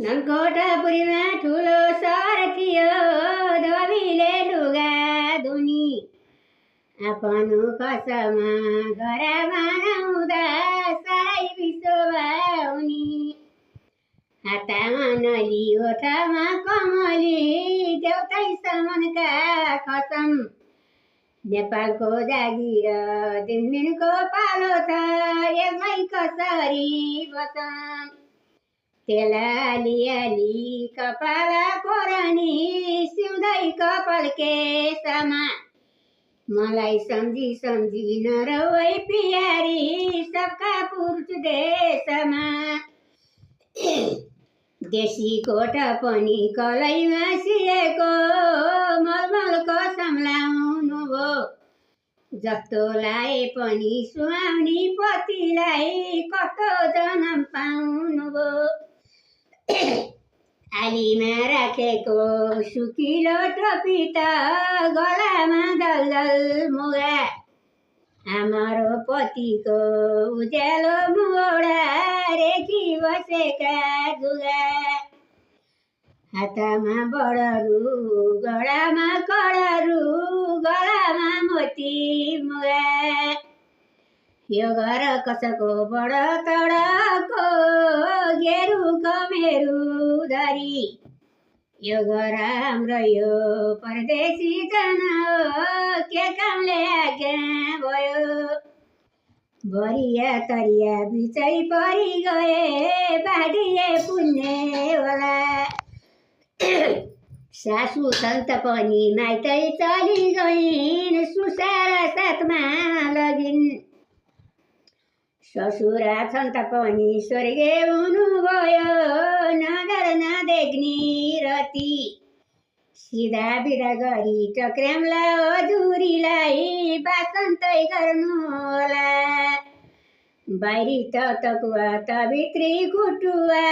ननकोटापुरीमा ठुलो सहर थियो, धोबीले लुगा धुनी। आफ्नो कसमा घरमा नहुँदा सारै विश्वमा हुनी। हातमा नली ओठमा कमली, देउतै समनका कसम। नेपालको जागिर दिनदिनको पालो छ, यसलाई कसरी बसौँ। तेल अलिअलि कपाल कोरनी, सिउँदै कपाल केसमा। मलाई सम्झी सम्झी नरौै पियारी, सबका पुर्छु देशमा। देशी कोट पनि कलैमा सिएको, मलमलको सम्लाउनु भो। जस्तो लाए पनि सुहाउनी पतिलाई, कस्तो जन्म पाउनु भो। आलीमा राखेको सुकिलो टोपी त, गलामा दलदल मुगा। हाम्रो पतिको उज्यालो मुगौडा, रेखी बसेका जुगा। हातमा बडरू गडामा कडरू, गलामा मोती मुगा। यो घर कसको बड तडको, गेरुको मेरु धरी। यो घर हाम्रो यो परदेशी जन हो, के कामले आज्ञा भयो। बरिया तरिया बिचै परि गए, बाँडिए पुन्ने होला। सासु सन्त पनि माइतै चली गइन्, सुसार साथमा लगिन्। ससुरा सन्त पनि स्वर्गे हुनुभयो, नजर नदेख्ने रति। सिधा बिदा गरी टक्र्याउँला हजुरीलाई, बासन्तै गर्नु होला। बाहिरी त तकुवा त भित्री कुटुवा,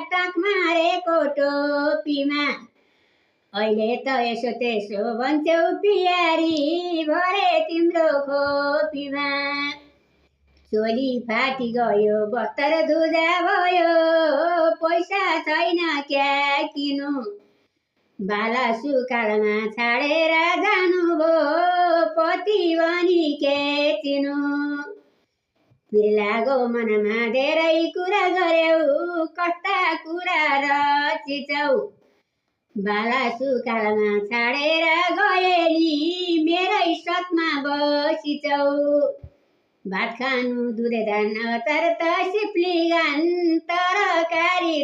टाक मारेको टोपीमा। अहिले त यसो त्यसो भन्छौ पियारी, भरे तिम्रो खोपीमा। चोली फाटी गयो बस्तर धुजा भयो, पैसा छैन क्या किनु। बाला सुकालमा छाडेर जानुभो, पति भनी के चिनु। पिर लागो मनमा धेरै कुरा गर्यौ, कस्ता कुरा रचिछौ। बाला सुकालमा छाडेर गएली, मेरै साथमा बसिछौ। भात खानु दुधे धान अचार त सिप्ली गान, तरकारी